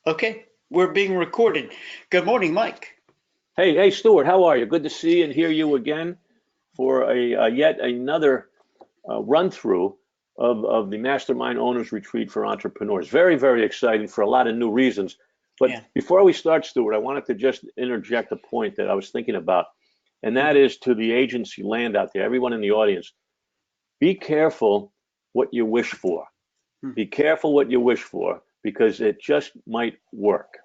Okay, we're being recorded. Good morning, Mike. Hey, Stuart, how are you? Good to see and hear you again for a yet another run through of the Mastermind Owners Retreat for Entrepreneurs. Very, very exciting for a lot of new reasons. But Yeah. before we start, Stuart, I wanted to just interject a point that I was thinking about, and that is to the agency land out there, everyone in the audience, be careful what you wish for. Hmm. Be careful what you wish for because it just might work.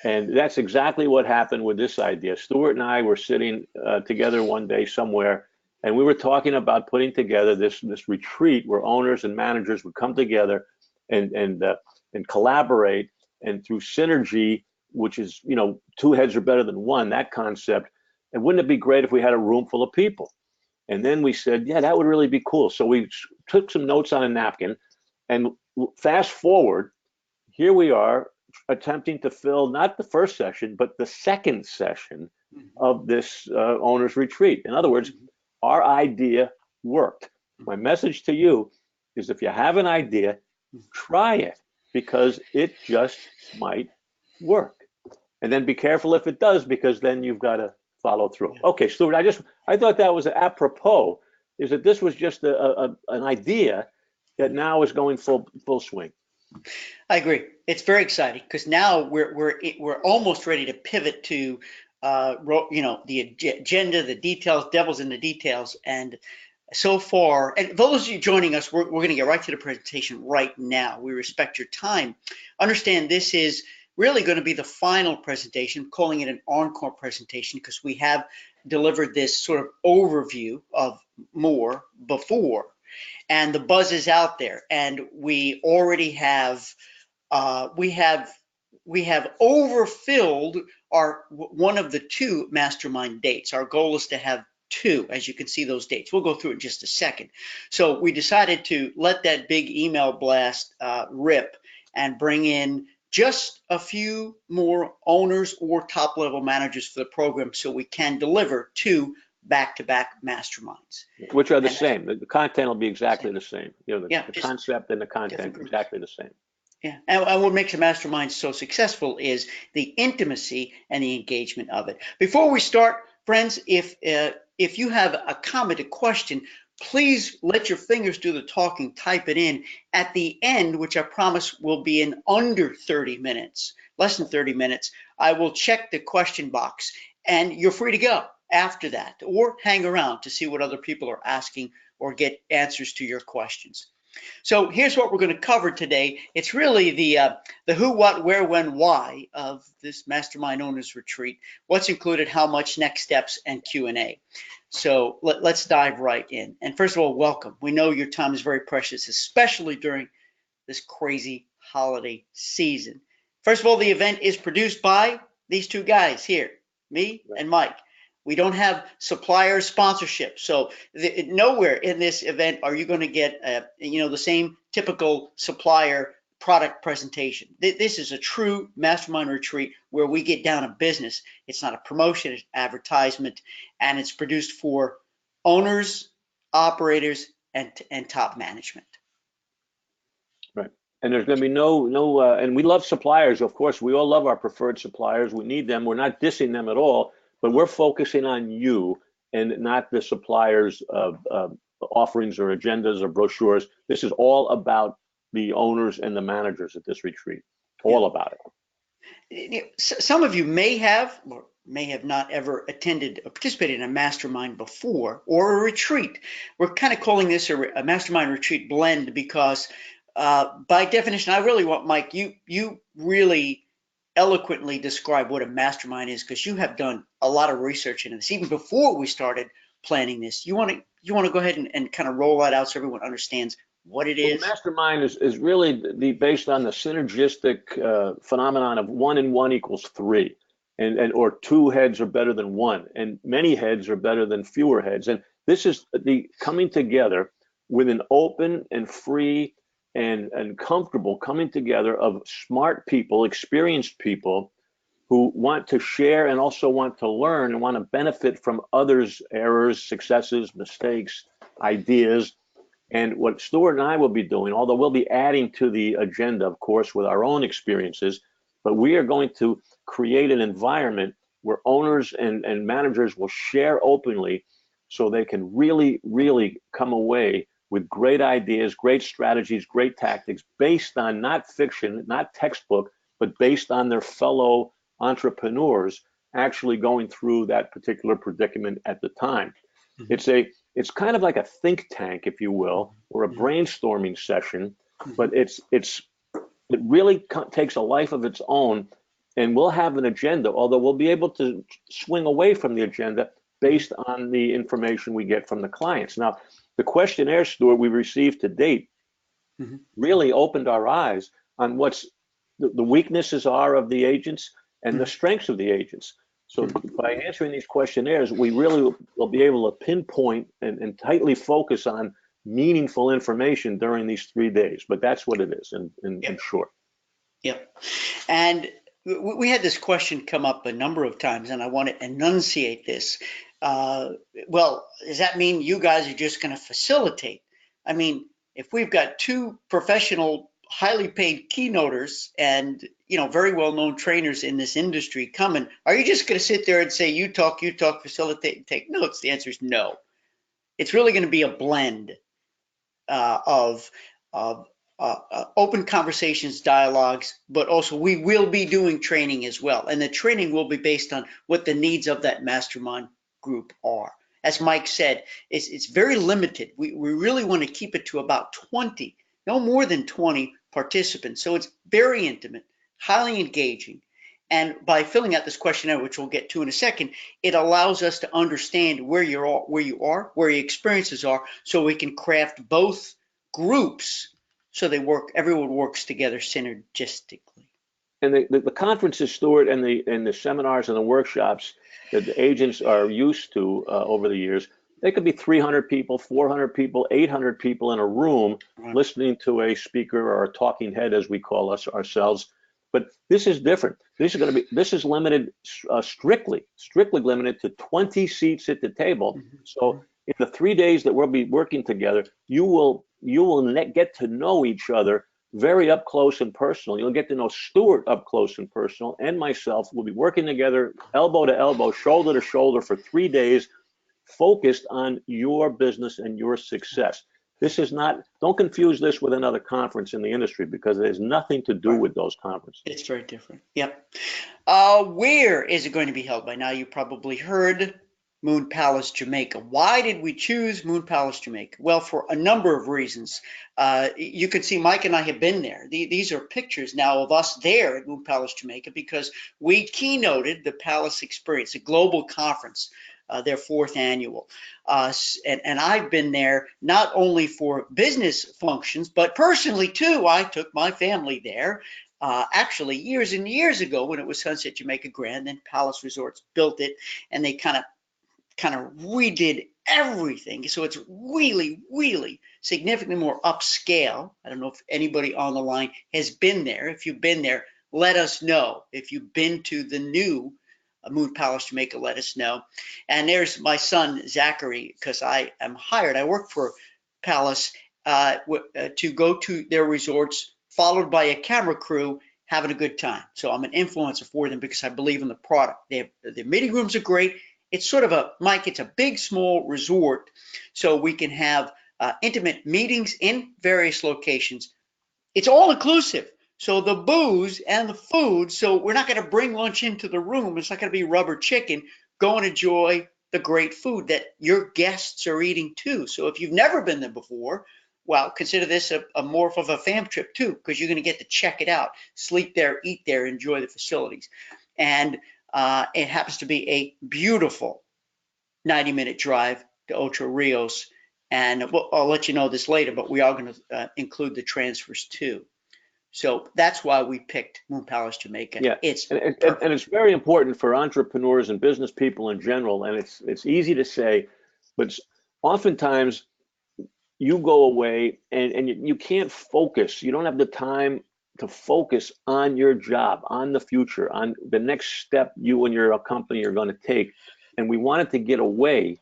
And that's exactly what happened with this idea. Stuart and I were sitting together one day somewhere, and we were talking about putting together this retreat where owners and managers would come together and collaborate, and through synergy, which is, two heads are better than one, that concept. And wouldn't it be great if we had a room full of people? And then we said, yeah, that would really be cool. So we took some notes on a napkin, and fast forward, here we are attempting to fill not the first session, but the second session of this owner's retreat. In other words, our idea worked. My message to you is if you have an idea, try it because it just might work. And then be careful if it does, because then you've got to follow through. Okay, Stuart, I thought that was apropos, is that this was just an idea that now is going full swing. I agree. It's very exciting because now we're almost ready to pivot to the agenda, the details, devil's in the details, and so far, and those of you joining us, we're going to get right to the presentation right now. We respect your time. Understand this is really going to be the final presentation, calling it an encore presentation because we have delivered this sort of overview of more before, and the buzz is out there, and we already have we have overfilled our one of the two mastermind dates. Our goal is to have two, as you can see those dates. We'll go through in just a second. So we decided to let that big email blast rip and bring in just a few more owners or top level managers for the program so we can deliver two back-to-back masterminds. Which are the same. The content will be exactly the same. The concept and the content exactly the same. Yeah, and what makes a mastermind so successful is the intimacy and the engagement of it. Before we start, friends, if you have a comment, a question, please let your fingers do the talking, type it in. At the end, which I promise will be in under 30 minutes, less than 30 minutes, I will check the question box, and you're free to go after that, or hang around to see what other people are asking or get answers to your questions. So here's what we're going to cover today. It's really the who, what, where, when, why of this Mastermind Owners Retreat. What's included, how much, next steps, and Q&A. So let's dive right in. And first of all, welcome. We know your time is very precious, especially during this crazy holiday season. First of all, the event is produced by these two guys here, me and Mike. We don't have supplier sponsorship, so nowhere in this event are you going to get the same typical supplier product presentation. This is a true mastermind retreat where we get down to business. It's not a promotion, it's advertisement, and it's produced for owners, operators, and top management. Right. And there's going to be no and we love suppliers, of course. We all love our preferred suppliers. We need them. We're not dissing them at all. But we're focusing on you and not the suppliers' offerings or agendas or brochures. This is all about the owners and the managers at this retreat. All about it. Some of you may have or may have not ever attended or participated in a mastermind before or a retreat. We're kind of calling this a mastermind retreat blend because by definition, I really want, Mike, you really eloquently describe what a mastermind is because you have done a lot of research into this even before we started planning this. You want to go ahead and kind of roll that out so everyone understands what it is? Well, mastermind is really based on the synergistic phenomenon of 1 and 1 equals 3, and or 2 heads are better than 1, and many heads are better than fewer heads. And this is the coming together with an open and free and comfortable coming together of smart people, experienced people who want to share and also want to learn and want to benefit from others' errors, successes, mistakes, ideas. And what Stuart and I will be doing, although we'll be adding to the agenda, of course, with our own experiences, but we are going to create an environment where owners and managers will share openly so they can really, really come away with great ideas, great strategies, great tactics based on not fiction, not textbook, but based on their fellow entrepreneurs actually going through that particular predicament at the time. Mm-hmm. It's kind of like a think tank, if you will, or a brainstorming session, but it really takes a life of its own, and we'll have an agenda, although we'll be able to swing away from the agenda based on the information we get from the clients. Now, the questionnaire, Stuart, we received to date really opened our eyes on what's the weaknesses are of the agents and the strengths of the agents. So by answering these questionnaires, we really will be able to pinpoint and tightly focus on meaningful information during these 3 days. But that's what it is in short. Yep. And we had this question come up a number of times, and I want to enunciate this. Well, does that mean you guys are just going to facilitate? I mean, if we've got two professional, highly paid keynoters and, very well-known trainers in this industry coming, are you just going to sit there and say, you talk, facilitate, and take notes? The answer is no. It's really going to be a blend of open conversations, dialogues, but also we will be doing training as well. And the training will be based on what the needs of that mastermind group are. As Mike said, it's very limited. We really want to keep it to about 20, no more than 20 participants. So it's very intimate, highly engaging. And by filling out this questionnaire, which we'll get to in a second, it allows us to understand where you are, where your experiences are, so we can craft both groups so everyone works together synergistically. And the conferences, Stuart, and the seminars and the workshops that the agents are used to over the years, they could be 300 people, 400 people, 800 people in a room listening to a speaker or a talking head, as we call ourselves. But this is different. This is limited, strictly limited to 20 seats at the table. So in the 3 days that we'll be working together, you will get to know each other very up close and personal. You'll get to know Stuart up close and personal, and myself. We'll be working together, elbow to elbow, shoulder to shoulder for 3 days, focused on your business and your success. This is not, don't confuse this with another conference in the industry, because it has nothing to do with those conferences. It's very different. Yep. Where is it going to be held? By now you probably heard Moon Palace, Jamaica. Why did we choose Moon Palace, Jamaica? Well, for a number of reasons. You can see Mike and I have been there. These are pictures now of us there at Moon Palace, Jamaica, because we keynoted the Palace Experience, a global conference, their 4th annual. And I've been there not only for business functions, but personally too. I took my family there. Actually, years and years ago, when it was Sunset Jamaica Grand, then Palace Resorts built it, and they kind of redid everything. So it's really, really significantly more upscale. I don't know if anybody on the line has been there. If you've been there, let us know. If you've been to the new Moon Palace, Jamaica, let us know. And there's my son, Zachary, because I am hired. I work for Palace to go to their resorts, followed by a camera crew having a good time. So I'm an influencer for them because I believe in the product. Their meeting rooms are great. It's sort of Mike, it's a big, small resort, so we can have intimate meetings in various locations. It's all inclusive. So the booze and the food, so we're not going to bring lunch into the room. It's not going to be rubber chicken. Go and enjoy the great food that your guests are eating too. So if you've never been there before, well, consider this a more of a fam trip too, because you're going to get to check it out, sleep there, eat there, enjoy the facilities. And it happens to be a beautiful 90-minute drive to Ocho Rios. And I'll let you know this later, but we are going to include the transfers too. So that's why we picked Moon Palace, Jamaica. Yeah, and it's very important for entrepreneurs and business people in general. And it's easy to say, but oftentimes you go away and you can't focus. You don't have the time to focus on your job, on the future, on the next step you and your company are going to take. And we wanted to get away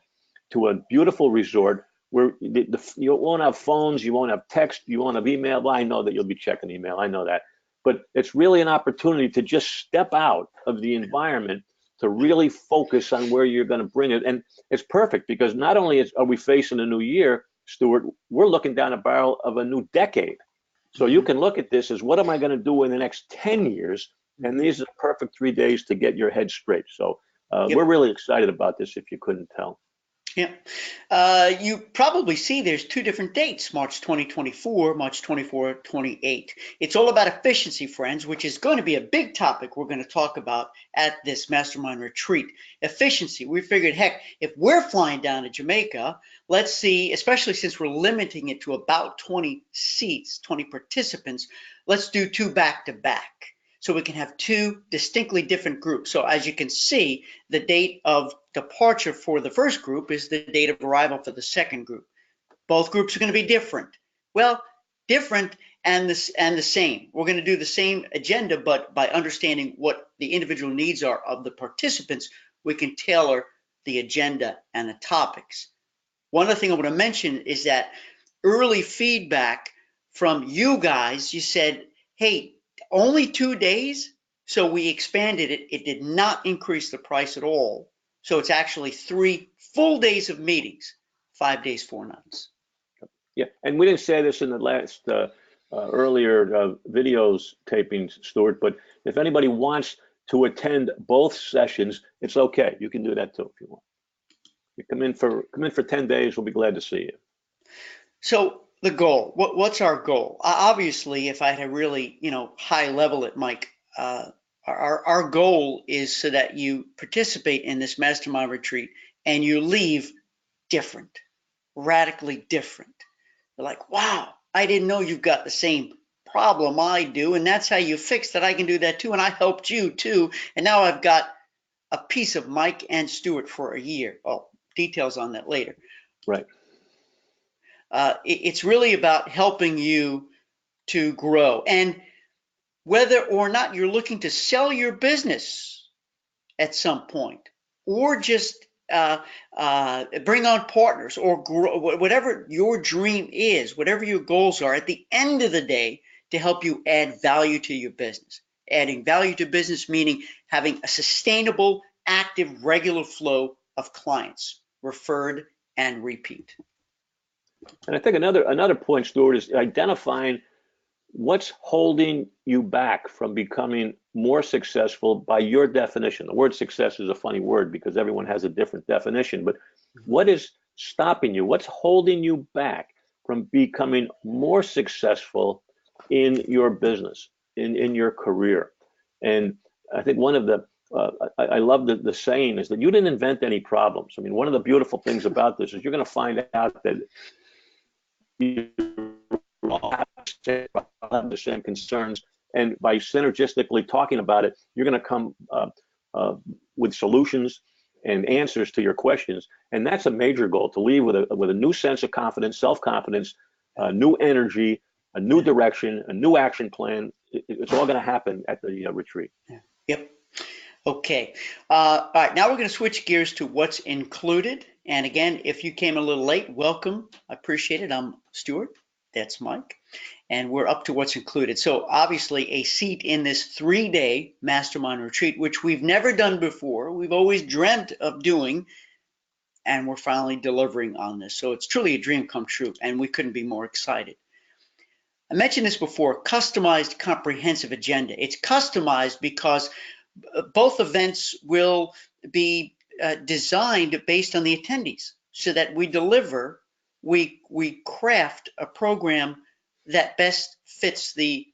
to a beautiful resort where you won't have phones, you won't have text, you won't have email. Well, I know that you'll be checking email, I know that. but it's really an opportunity to just step out of the environment to really focus on where you're going to bring it. And it's perfect because not only are we facing a new year, Stuart, we're looking down a barrel of a new decade. So you can look at this as, what am I going to do in the next 10 years? And these are the perfect 3 days to get your head straight. So we're really excited about this, if you couldn't tell. Yeah. You probably see there's two different dates, March 2024, March 28. It's all about efficiency, friends, which is going to be a big topic we're going to talk about at this Mastermind Retreat. Efficiency. We figured, heck, if we're flying down to Jamaica, let's see, especially since we're limiting it to about 20 seats, 20 participants, let's do 2 back-to-back. So we can have 2 distinctly different groups. So as you can see, the date of departure for the first group is the date of arrival for the second group. Both groups are going to be different. Well, different and the same. We're going to do the same agenda, but by understanding what the individual needs are of the participants, we can tailor the agenda and the topics. One other thing I want to mention is that early feedback from you guys, you said, hey, only 2 days, so we expanded it. It did not increase the price at all. So it's actually 3 full days of meetings, 5 days, 4 nights. Yeah, and we didn't say this in the last earlier videos tapings, Stuart, but if anybody wants to attend both sessions, it's okay. You can do that too if you want. You come in for 10 days, we'll be glad to see you. So the goal, what's our goal? Obviously, if I had to really, high level it, Mike, our goal is so that you participate in this Mastermind Retreat and you leave different, radically different. You're like, wow, I didn't know you've got the same problem I do, and that's how you fixed it. I can do that too, and I helped you too, and now I've got a piece of Mike and Stuart for a year. Oh, details on that later. Right. It's really about helping you to grow. And whether or not you're looking to sell your business at some point, or just bring on partners, or grow, whatever your dream is, whatever your goals are, at the end of the day, to help you add value to your business. Adding value to business meaning having a sustainable, active, regular flow of clients, referred and repeat. And I think another point, Stuart, is identifying what's holding you back from becoming more successful by your definition. The word success is a funny word because everyone has a different definition, but what is stopping you? What's holding you back from becoming more successful in your business, in your career? And I think one of the I love the saying is that you didn't invent any problems. I mean, one of the beautiful things about this is you're going to find out that you have the same concerns, and by synergistically talking about it, you're going to come with solutions and answers to your questions. And that's a major goal, to leave with a new sense of confidence, self-confidence, new energy, a new direction, a new action plan. It's all going to happen at the retreat. Yep. Okay. All right. Now we're going to switch gears to what's included. And again, if you came a little late, welcome. I appreciate it. I'm Stuart. That's Mike. And we're up to what's included. So obviously a seat in this 3-day Mastermind Retreat, which we've never done before. We've always dreamt of doing, and we're finally delivering on this. So it's truly a dream come true, and we couldn't be more excited. I mentioned this before, customized comprehensive agenda. It's customized because both events will be designed based on the attendees, so that we deliver, we craft a program that best fits the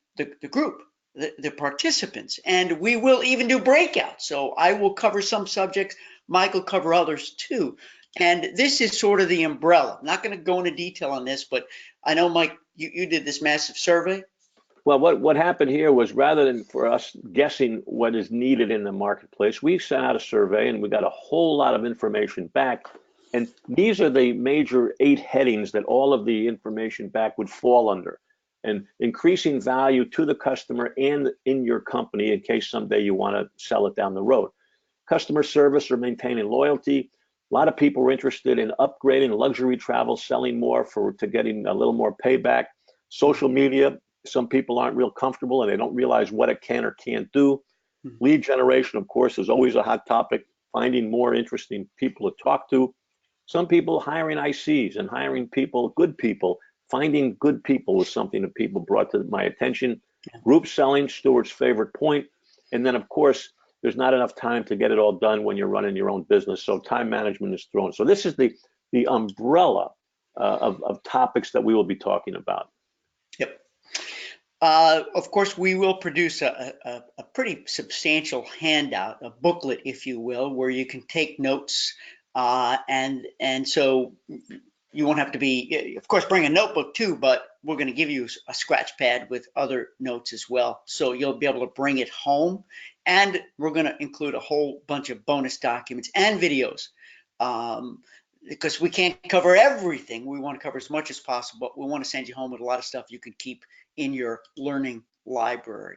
group, the participants. And we will even do breakouts. So I will cover some subjects, Mike will cover others too. And this is sort of the umbrella. I'm not going to go into detail on this, but I know, Mike, you did this massive survey. Well, what happened here was, rather than for us guessing what is needed in the marketplace, we sent out a survey and we got a whole lot of information back. And these are the major 8 headings that all of the information back would fall under. And increasing value to the customer and in your company in case someday you want to sell it down the road. Customer service or maintaining loyalty. A lot of people were interested in upgrading luxury travel, selling more to getting a little more payback. Social media, Some people aren't real comfortable and they don't realize what it can or can't do. Mhm. Lead generation, of course, is always a hot topic, finding more interesting people to talk to. Some people hiring ICs and hiring people, good people, finding good people was something that people brought to my attention. Yeah. Group selling, Stuart's favorite point. And then, of course, there's not enough time to get it all done when you're running your own business. So time management is thrown. So this is the umbrella of topics that we will be talking about. Yep. Of course, we will produce a pretty substantial handout, a booklet, if you will, where you can take notes, and so you won't have to be, of course, bring a notebook too, but we're going to give you a scratch pad with other notes as well, so you'll be able to bring it home, and we're going to include a whole bunch of bonus documents and videos. Because we can't cover everything. We want to cover as much as possible, but we want to send you home with a lot of stuff you can keep in your learning library.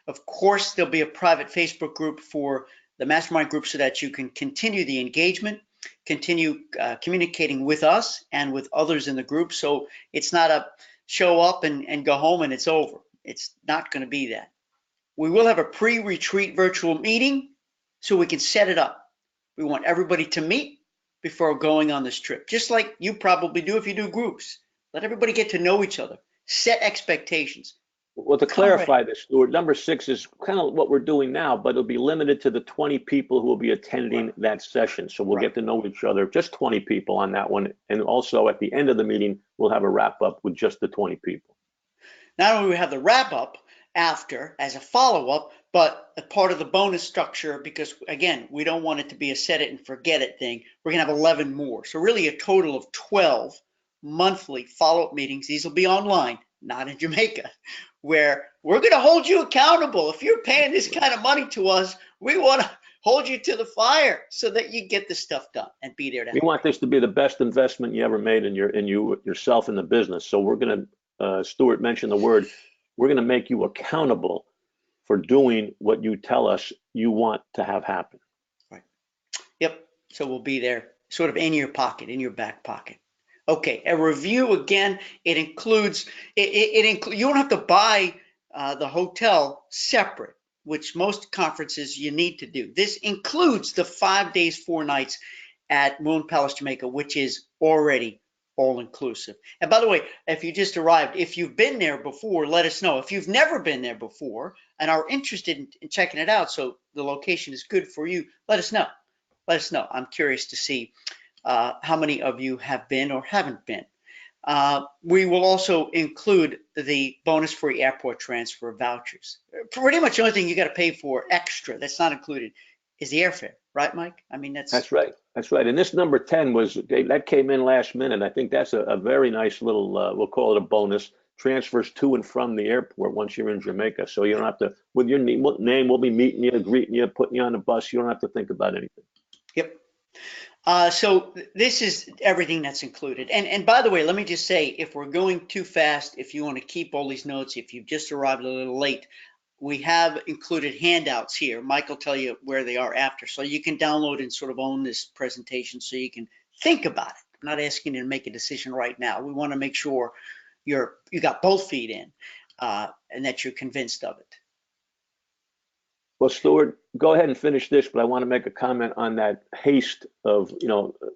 Of course, there'll be a private Facebook group for the Mastermind group so that you can continue the engagement, continue communicating with us and with others in the group. So it's not a show up and go home and it's over. It's not going to be that. We will have a pre-retreat virtual meeting so we can set it up. We want everybody to meet before going on this trip, just like you probably do if you do groups. Let everybody get to know each other, set expectations. Well, to clarify this, Stuart, number 6 is kind of what we're doing now, but it'll be limited to the 20 people who will be attending that session. So we'll get to know each other, just 20 people on that one. And also at the end of the meeting, we'll have a wrap up with just the 20 people. Not only do we have the wrap up after as a follow up, but a part of the bonus structure, because again, we don't want it to be a set it and forget it thing. We're gonna have 11 more. So really a total of 12 monthly follow-up meetings. These will be online, not in Jamaica, where we're gonna hold you accountable. If you're paying this kind of money to us, we wanna hold you to the fire so that you get this stuff done and be there to help. We want this to be the best investment you ever made in yourself in the business. So we're gonna, Stuart mentioned the word, we're gonna make you accountable for doing what you tell us you want to have happen. Right. Yep. So we'll be there sort of in your pocket, in your back pocket. Okay. A review, again, it includes, you don't have to buy the hotel separate, which most conferences you need to do. This includes the 5 days, 4 nights at Moon Palace, Jamaica, which is already all inclusive. And by the way, if you just arrived, if you've been there before, let us know. If you've never been there before and are interested in checking it out, so the location is good for you, let us know. Let us know. I'm curious to see how many of you have been or haven't been. We will also include the bonus free airport transfer vouchers. Pretty much the only thing you got to pay for extra that's not included is the airfare, right, Mike? I mean, That's right. That's right. And this number 10 that came in last minute. I think that's a very nice little, we'll call it a bonus, transfers to and from the airport once you're in Jamaica. So you don't have to, with your name, we'll be meeting you, greeting you, putting you on the bus. You don't have to think about anything. Yep. So this is everything that's included. And by the way, let me just say, if we're going too fast, if you want to keep all these notes, if you've just arrived a little late, we have included handouts here. Mike will tell you where they are after. So you can download and sort of own this presentation so you can think about it. I'm not asking you to make a decision right now. We want to make sure you got both feet in and that you're convinced of it. Well, Stuart, go ahead and finish this, but I want to make a comment on that haste of,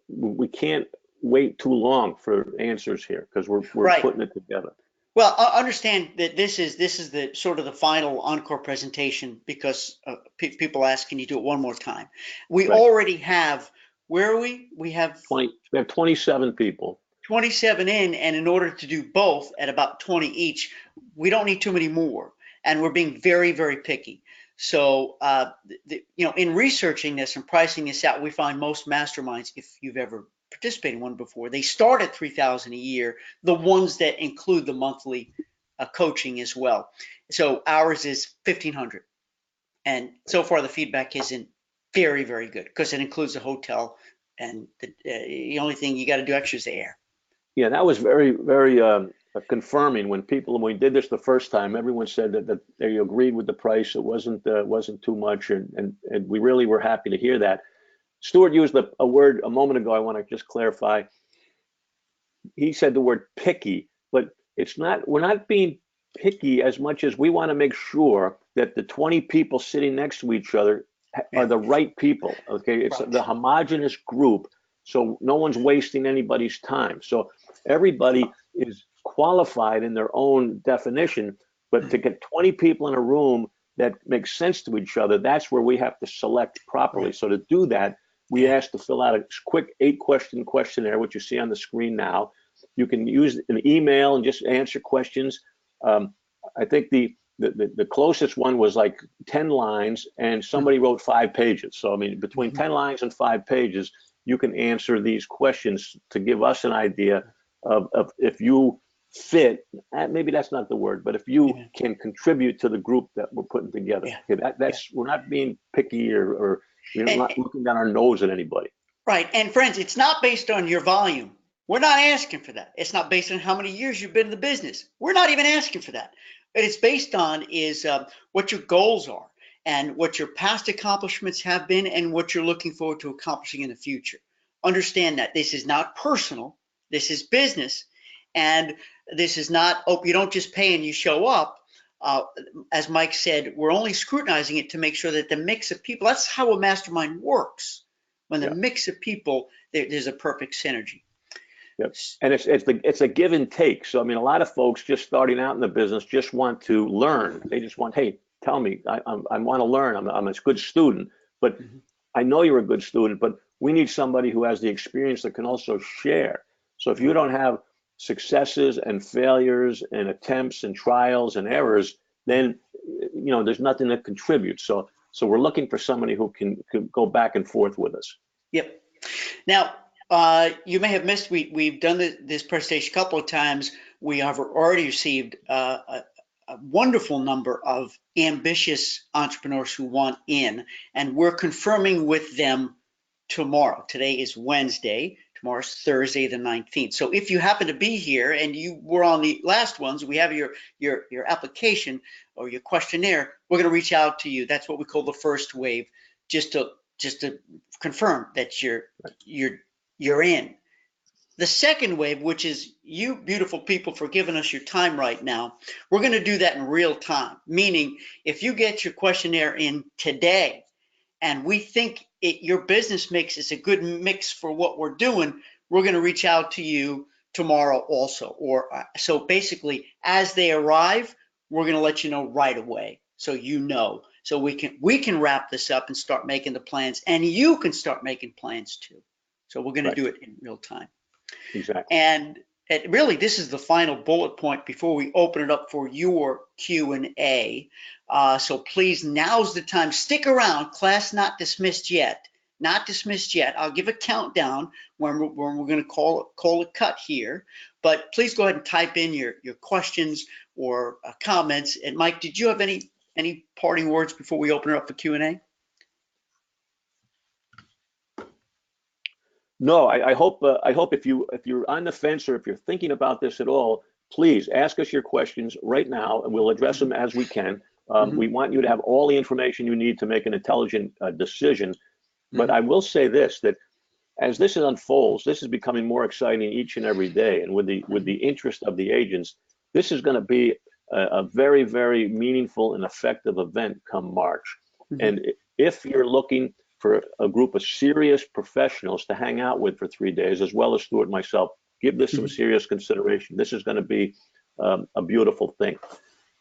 we can't wait too long for answers here because we're Right. putting it together. Well, I understand that this is the sort of the final encore presentation because people ask, can you do it one more time? We already have, where are we? We have 27 people. 27 in, and in order to do both at about 20 each, we don't need too many more. And we're being very, very picky. So, in researching this and pricing this out, we find most masterminds, if you've ever participated in one before, they start at $3,000 a year, the ones that include the monthly coaching as well. So ours is $1,500. And so far the feedback isn't very, very good because it includes the hotel and the only thing you got to do extra is the air. Yeah, that was very, very confirming when we did this the first time. Everyone said that they agreed with the price. It wasn't too much, and we really were happy to hear that. Stuart used a word a moment ago. I want to just clarify. He said the word picky, but it's not. We're not being picky as much as we want to make sure that the 20 people sitting next to each other are the right people. Okay, it's the homogeneous group, so no one's wasting anybody's time. So everybody is qualified in their own definition, but to get 20 people in a room that makes sense to each other, that's where we have to select properly. So to do that, we ask to fill out a quick 8-question questionnaire, which you see on the screen now. You can use an email and just answer questions. I think the closest one was like 10 lines, and somebody wrote 5 pages. So I mean, between 10 lines and 5 pages, you can answer these questions to give us an idea of if you fit. Maybe that's not the word, but if you can contribute to the group that we're putting together. Okay, that's we're not being picky or we're not looking down our nose at anybody. Right, and friends, it's not based on your volume. We're not asking for that. It's not based on how many years you've been in the business. We're not even asking for that. What it's based on is what your goals are and what your past accomplishments have been and what you're looking forward to accomplishing in the future. Understand that this is not personal. This is business. And this is not, oh, you don't just pay and you show up. As Mike said, we're only scrutinizing it to make sure that the mix of people, that's how a mastermind works. When the mix of people, there's a perfect synergy. Yep. And it's a give and take. So I mean, a lot of folks just starting out in the business just want to learn. They just want, hey, tell me, I want to learn. I'm a good student, but I know you're a good student, but we need somebody who has the experience that can also share. So if you don't have successes and failures and attempts and trials and errors, then there's nothing that contributes. So we're looking for somebody who can go back and forth with us. Yep. Now, you may have missed, we've done this presentation a couple of times. We have already received a wonderful number of ambitious entrepreneurs who want in, and we're confirming with them tomorrow. Today is Wednesday. Tomorrow's Thursday, the 19th. So if you happen to be here and you were on the last ones, we have your application or your questionnaire. We're going to reach out to you. That's what we call the first wave, just to confirm that you're in. The second wave, which is you beautiful people for giving us your time right now, we're going to do that in real time. Meaning, if you get your questionnaire in today, and we think your business mix is a good mix for what we're doing, we're going to reach out to you tomorrow also. So basically, as they arrive, we're going to let you know right away, so so we can wrap this up and start making the plans, and you can start making plans too. So we're going to do it in real time. Exactly. And really, this is the final bullet point before we open it up for your Q&A. So please, now's the time. Stick around. Class not dismissed yet. Not dismissed yet. I'll give a countdown when we're going to call it cut here. But please go ahead and type in your questions or comments. And Mike, did you have any parting words before we open it up for Q&A? No, I hope if you're on the fence or if you're thinking about this at all, please ask us your questions right now, and we'll address them as we can. We want you to have all the information you need to make an intelligent decision. But I will say this, that as this unfolds, this is becoming more exciting each and every day. And with the interest of the agents, this is going to be a very, very meaningful and effective event come March. And if you're looking for a group of serious professionals to hang out with for 3 days, as well as Stuart and myself, give this some serious consideration. This is going to be a beautiful thing.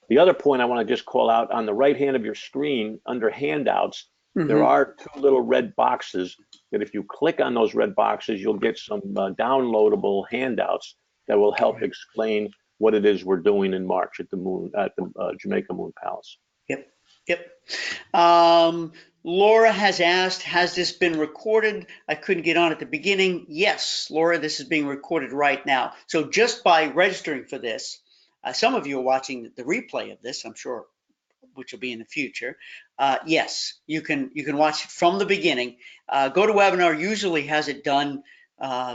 The other point I want to just call out, on the right hand of your screen under handouts, there are 2 little red boxes that if you click on those red boxes, you'll get some downloadable handouts that will help explain what it is we're doing in March at the Jamaica Moon Palace. Yep. Laura has asked, has this been recorded? I couldn't get on at the beginning. Yes, Laura, this is being recorded right now. So just by registering for this, some of you are watching the replay of this, I'm sure, which will be in the future. Yes, you can watch it from the beginning. GoToWebinar usually has it done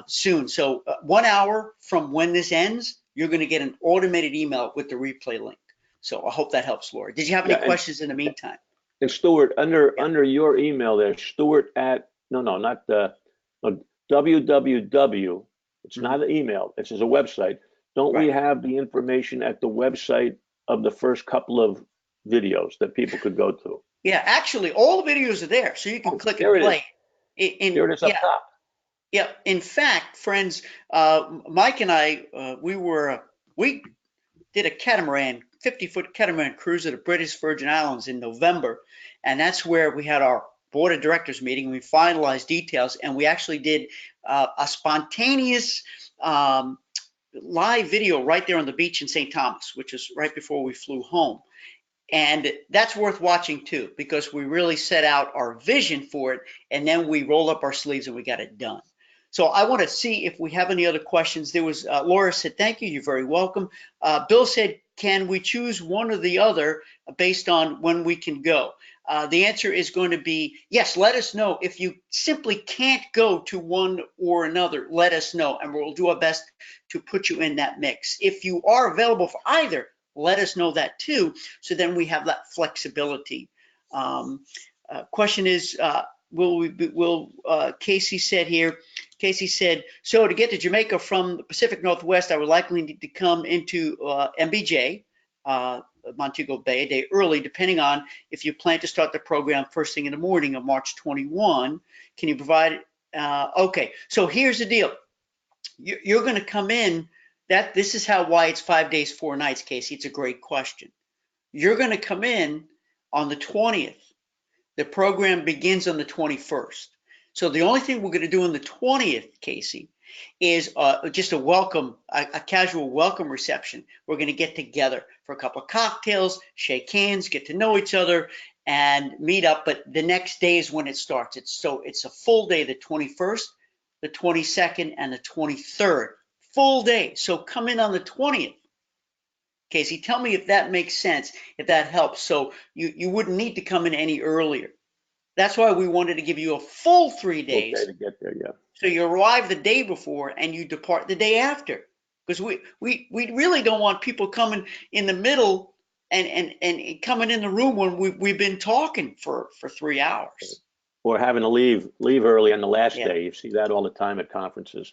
soon. So 1 hour from when this ends, you're going to get an automated email with the replay link. So I hope that helps, Laura. Did you have any questions in the meantime? And Stuart, under your email there, Stuart at, www, it's not an email, it's a website. Don't we have the information at the website of the first couple of videos that people could go to? Yeah, actually, all the videos are there, so you can Oh, click and there it is. play. There it is up Yeah, top. yeah. In fact, friends, Mike and I, we did a catamaran, 50-foot catamaran cruise to the British Virgin Islands in November, and that's where we had our board of directors meeting. We finalized details, and we actually did a spontaneous live video right there on the beach in St. Thomas, which is right before we flew home. And that's worth watching too, because we really set out our vision for it, and then we roll up our sleeves and we got it done. So I want to see if we have any other questions. There was Laura said, thank you, you're very welcome. Bill said, can we choose one or the other based on when we can go? The answer is going to be yes. Let us know. If you simply can't go to one or another, let us know, and we'll do our best to put you in that mix. If you are available for either, let us know that too, so then we have that flexibility. Question is, Casey said here, Casey said, so to get to Jamaica from the Pacific Northwest, I would likely need to come into MBJ, Montego Bay, a day early, depending on if you plan to start the program first thing in the morning of March 21. Can you provide, okay, so here's the deal. You're going to come in, this is why it's 5 days, 4 nights, Casey. It's a great question. You're going to come in on the 20th. The program begins on the 21st. So the only thing we're going to do on the 20th, Casey, is just a casual welcome reception. We're going to get together for a couple of cocktails, shake hands, get to know each other, and meet up. But the next day is when it starts. It's a full day, the 21st, the 22nd, and the 23rd. Full day. So come in on the 20th. Casey, tell me if that makes sense, if that helps. So you wouldn't need to come in any earlier. That's why we wanted to give you a full 3 days. Okay, to get there, yeah. So you arrive the day before and you depart the day after. Because we really don't want people coming in the middle and coming in the room when we've been talking for 3 hours. Or having to leave early on the last Yeah. day. You see that all the time at conferences.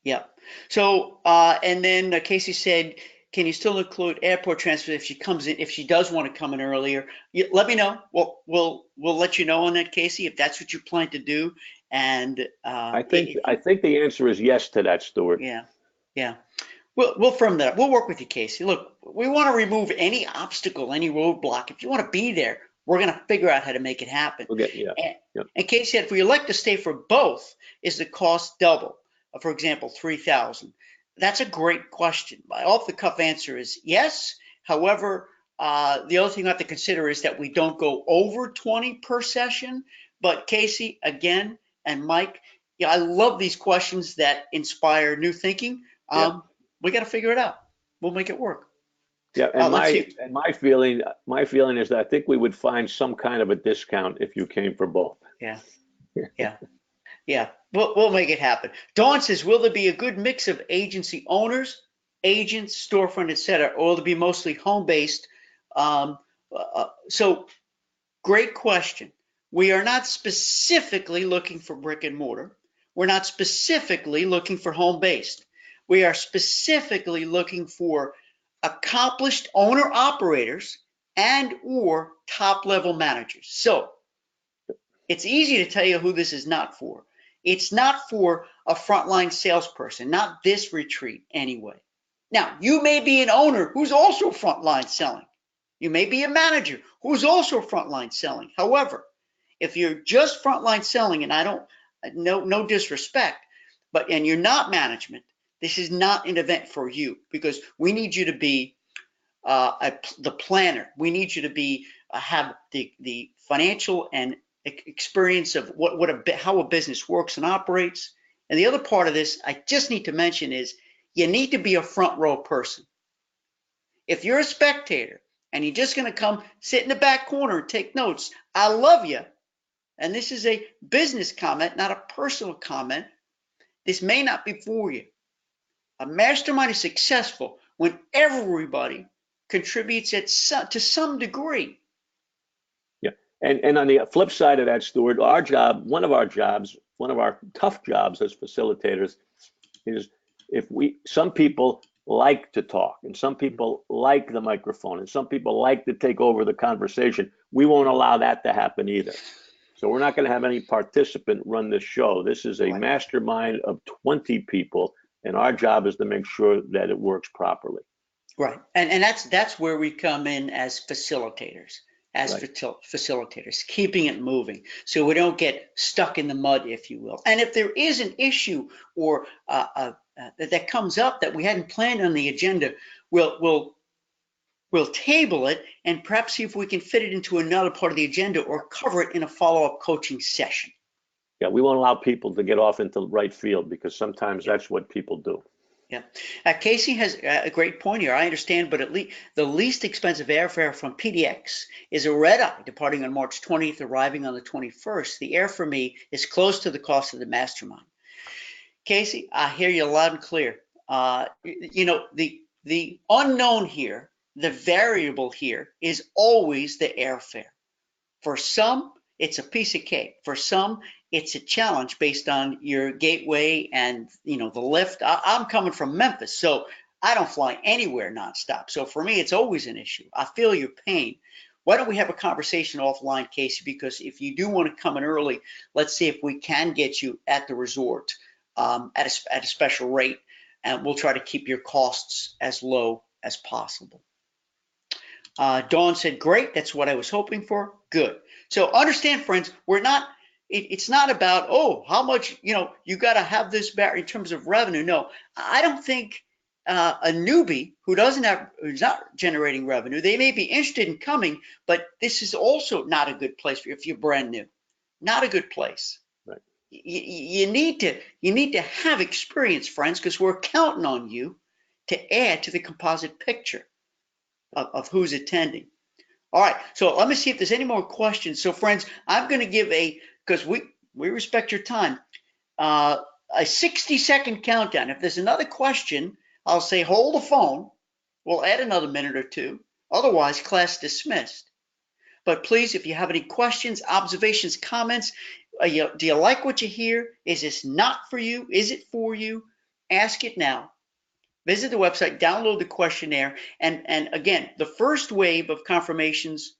Yeah. So and then Casey said, can you still include airport transfer if she comes in, if she does want to come in earlier? Let me know. We'll let you know on that, Casey, if that's what you plan to do. And I think the answer is yes to that, Stuart. Yeah. We'll firm that up. We'll work with you, Casey. Look, we want to remove any obstacle, any roadblock. If you want to be there, we're going to figure out how to make it happen. And Casey said, if we elect to stay for both, is the cost double? For example, $3,000. That's a great question. My off-the-cuff answer is yes. However, the other thing you have to consider is that we don't go over 20 per session. But Casey, again, and Mike, yeah, I love these questions that inspire new thinking. We got to figure it out. We'll make it work. Yeah, and my feeling is that I think we would find some kind of a discount if you came for both. Yeah. We'll make it happen. Dawn says, will there be a good mix of agency owners, agents, storefront, etc., or will it be mostly home-based? So great question. We are not specifically looking for brick and mortar. We're not specifically looking for home-based. We are specifically looking for accomplished owner-operators and or top-level managers. So it's easy to tell you who this is not for. It's not for a frontline salesperson, not this retreat anyway. Now, you may be an owner who's also frontline selling. You may be a manager who's also frontline selling. However, if you're just frontline selling, and I don't, no disrespect, and you're not management, this is not an event for you, because we need you to be the planner. We need you to be have the financial and experience of how a business works and operates. And the other part of this I just need to mention is you need to be a front row person. If you're a spectator and you're just going to come sit in the back corner and take notes, I love you. And this is a business comment, not a personal comment. This may not be for you. A mastermind is successful when everybody contributes to some degree. Yeah, and on the flip side of that, Stuart, one of our tough jobs as facilitators is some people like to talk, and some people like the microphone, and some people like to take over the conversation. We won't allow that to happen either. So we're not going to have any participant run this show. This is a Right. mastermind of 20 people, and our job is to make sure that it works properly. Right. And that's where we come in as facilitators, Right. facilitators, keeping it moving so we don't get stuck in the mud, if you will. And if there is an issue or that comes up that we hadn't planned on the agenda, we'll table it and perhaps see if we can fit it into another part of the agenda or cover it in a follow-up coaching session. Yeah, we won't allow people to get off into right field because sometimes that's what people do. Yeah. Casey has a great point here. I understand, but at least the least expensive airfare from PDX is a red-eye departing on March 20th, arriving on the 21st. The air for me is close to the cost of the Mastermind. Casey, I hear you loud and clear. You know, the unknown here, the variable here is always the airfare. For some, it's a piece of cake. For some, it's a challenge based on your gateway and, you know, the lift. I'm coming from Memphis, so I don't fly anywhere nonstop. So for me, it's always an issue. I feel your pain. Why don't we have a conversation offline, Casey? Because if you do want to come in early, let's see if we can get you at the resort at a special rate, and we'll try to keep your costs as low as possible. Dawn said, great, that's what I was hoping for. Good. So understand, friends, we're not, it's not about, oh, how much, you know, you got to have this back in terms of revenue. No, I don't think a newbie who's not generating revenue, they may be interested in coming, but this is also not a good place for you if you're brand new. Not a good place. Right. You need to have experience, friends, because we're counting on you to add to the composite picture of who's attending. All right, so let me see if there's any more questions. So friends, I'm going to give because we respect your time, a 60-second countdown. If there's another question, I'll say hold the phone. We'll add another minute or two. Otherwise, class dismissed. But please, if you have any questions, observations, comments, do you like what you hear? Is this not for you? Is it for you? Ask it now. Visit the website, download the questionnaire, and again, the first wave of confirmations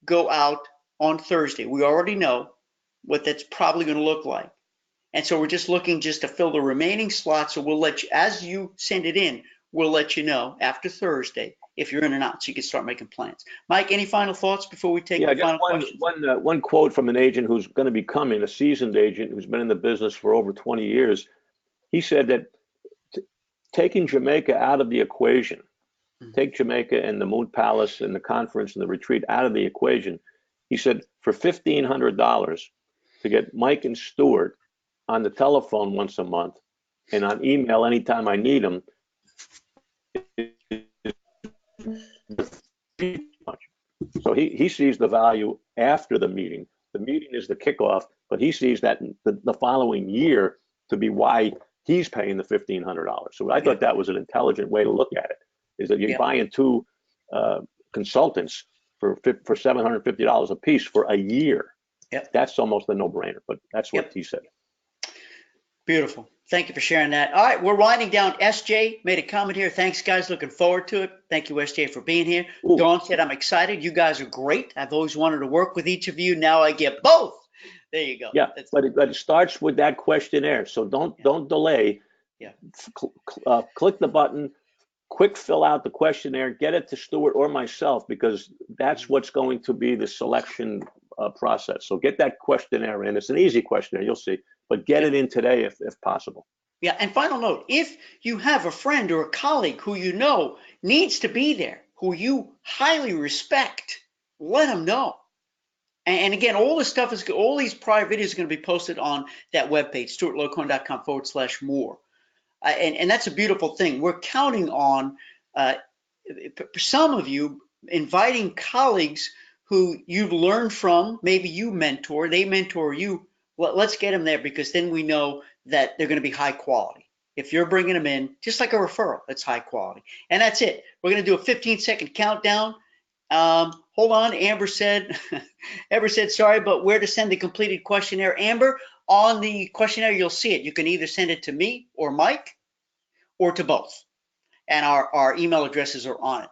go out on Thursday. We already know what that's probably going to look like. And so we're just looking to fill the remaining slots. So we'll let you, as you send it in, we'll let you know after Thursday if you're in or not, so you can start making plans. Mike, any final thoughts before we take the final questions? One quote from an agent who's going to be coming, a seasoned agent who's been in the business for over 20 years. He said that taking Jamaica out of the equation, take Jamaica and the Moon Palace and the conference and the retreat out of the equation. He said, for $1,500 to get Mike and Stuart on the telephone once a month and on email anytime I need them. So he sees the value after the meeting. The meeting is the kickoff, but he sees that the following year to be why he's paying the $1,500. So I thought that was an intelligent way to look at it, is that you're buying two consultants for $750 a piece for a year. That's almost a no-brainer, but that's what he said. Beautiful. Thank you for sharing that. All right, we're winding down. SJ made a comment here. Thanks, guys. Looking forward to it. Thank you, SJ, for being here. Ooh. Dawn said, I'm excited. You guys are great. I've always wanted to work with each of you. Now I get both. There you go. Yeah, but it starts with that questionnaire. So don't delay. Yeah. Click the button, quick fill out the questionnaire, get it to Stuart or myself, because that's what's going to be the selection process. So get that questionnaire in. It's an easy questionnaire, you'll see, but get it in today if possible. Yeah, and final note, if you have a friend or a colleague who you know needs to be there, who you highly respect, let them know. And again, all this stuff all these prior videos are going to be posted on that webpage, stuartlocoin.com/more. And that's a beautiful thing. We're counting on some of you inviting colleagues who you've learned from, maybe you mentor, they mentor you. Well, let's get them there, because then we know that they're going to be high quality. If you're bringing them in, just like a referral, it's high quality. And that's it. We're going to do a 15-second countdown. Hold on, Amber said, sorry, but where to send the completed questionnaire? Amber, on the questionnaire, you'll see it. You can either send it to me or Mike or to both. and our email addresses are on it.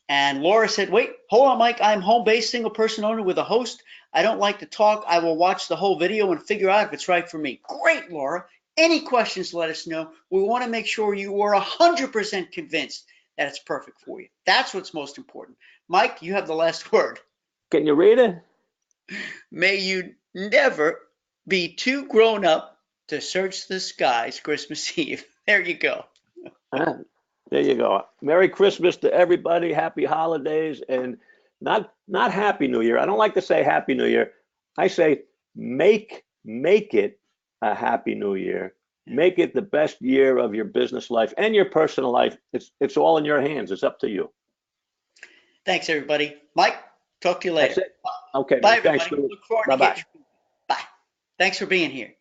And Laura said, wait, hold on, Mike. I'm home-based single person owner with a host. I don't like to talk. I will watch the whole video and figure out if it's right for me. Great, Laura. Any questions, let us know. We want to make sure you are 100% convinced that it's perfect for you. That's what's most important. Mike, you have the last word. Can you read it? May you never be too grown up to search the skies Christmas Eve. There you go. There you go. Merry Christmas to everybody. Happy holidays, and not Happy New Year. I don't like to say Happy New Year. I say make it a Happy New Year. Make it the best year of your business life and your personal life. It's all in your hands. It's up to you. Thanks, everybody. Mike, talk to you later. That's it. Okay. Bye, Thanks. everybody. Look forward to Bye-bye. getting you. Bye. Thanks for being here.